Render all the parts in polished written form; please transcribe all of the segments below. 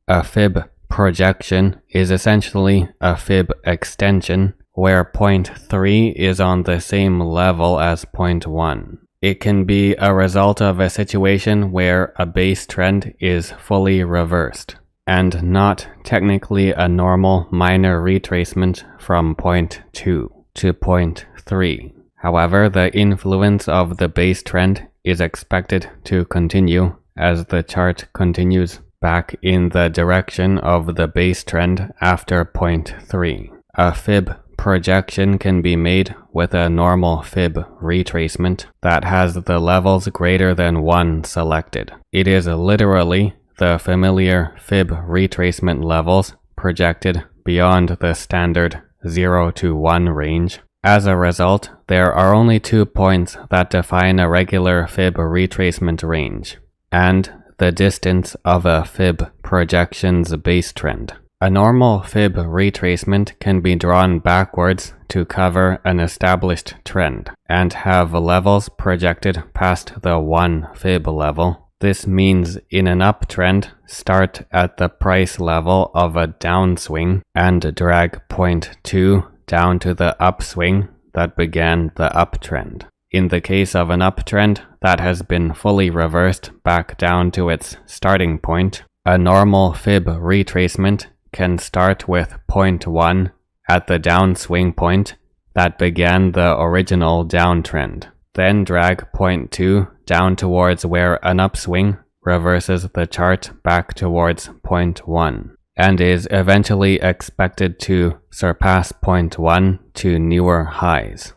A fib projection is essentially a fib extension where point 3 is on the same level as point 1. It can be a result of a situation where a base trend is fully reversed, and not technically a normal minor retracement from point 2 to point 3. However, the influence of the base trend is expected to continue as the chart continues back in the direction of the base trend after point 3. A fib projection can be made with a normal fib retracement that has the levels greater than 1 selected. It is literally the familiar fib retracement levels projected beyond the standard 0 to 1 range. As a result, there are only 2 points that define a regular fib retracement range, and the distance of a fib projection's base trend. A normal fib retracement can be drawn backwards to cover an established trend and have levels projected past the 1 fib level. This means in an uptrend, start at the price level of a downswing and drag point 2 down to the upswing that began the uptrend. In the case of an uptrend that has been fully reversed back down to its starting point, a normal fib retracement can start with point 1 at the downswing point that began the original downtrend, then drag point 2 down towards where an upswing reverses the chart back towards point 1, and is eventually expected to surpass point 1 to newer highs.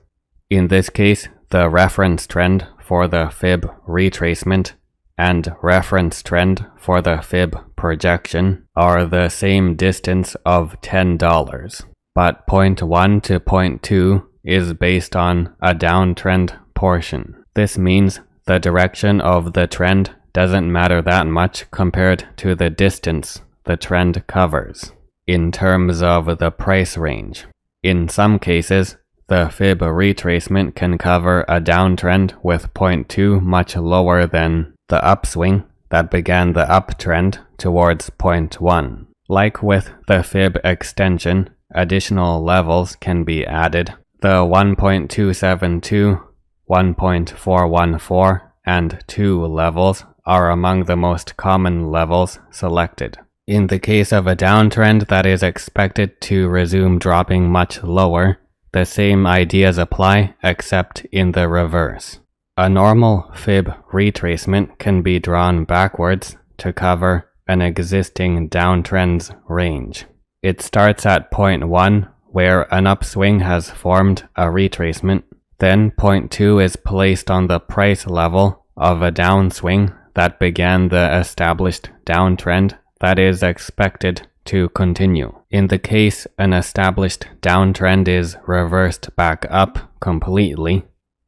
In this case, the reference trend for the fib retracement and reference trend for the fib projection are the same distance of $10, but point 1 to point 2 is based on a downtrend portion. This means the direction of the trend doesn't matter that much compared to the distance the trend covers in terms of the price range. In some cases, the fib retracement can cover a downtrend with point 2 much lower than the upswing that began the uptrend towards point 1. Like with the fib extension, additional levels can be added. The 1.272, 1.414, and 2 levels are among the most common levels selected. In the case of a downtrend that is expected to resume dropping much lower, the same ideas apply except in the reverse. A normal fib retracement can be drawn backwards to cover an existing downtrend's range. It starts at point 1 where an upswing has formed a retracement. Then point 2 is placed on the price level of a downswing that began the established downtrend that is expected to continue. In the case an established downtrend is reversed back up completely,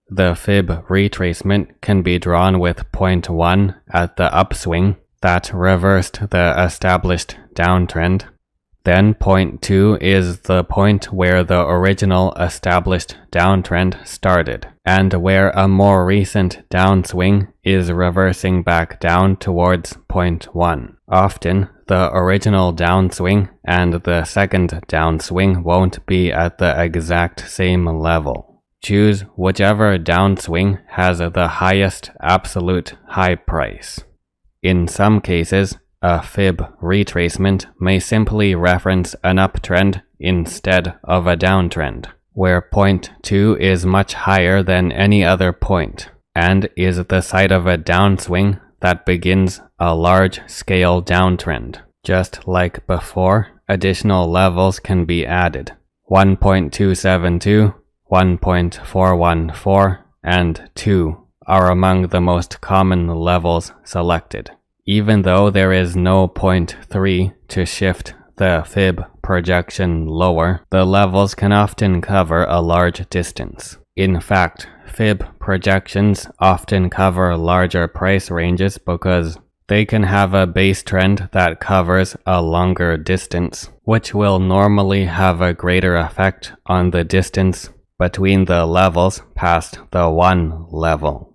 the fib retracement can be drawn with point 1 at the upswing that reversed the established downtrend. Then point 2 is the point where the original established downtrend started, and where a more recent downswing is reversing back down towards point 1. Often, the original downswing and the second downswing won't be at the exact same level. Choose whichever downswing has the highest absolute high price. In some cases, a fib retracement may simply reference an uptrend instead of a downtrend, where point 2 is much higher than any other point, and is the site of a downswing that begins a large-scale downtrend. Just like before, additional levels can be added. 1.272, 1.414, and 2 are among the most common levels selected. Even though there is no point 3 to shift the fib projection lower, the levels can often cover a large distance. In fact, fib projections often cover larger price ranges because they can have a base trend that covers a longer distance, which will normally have a greater effect on the distance between the levels past the 1 level.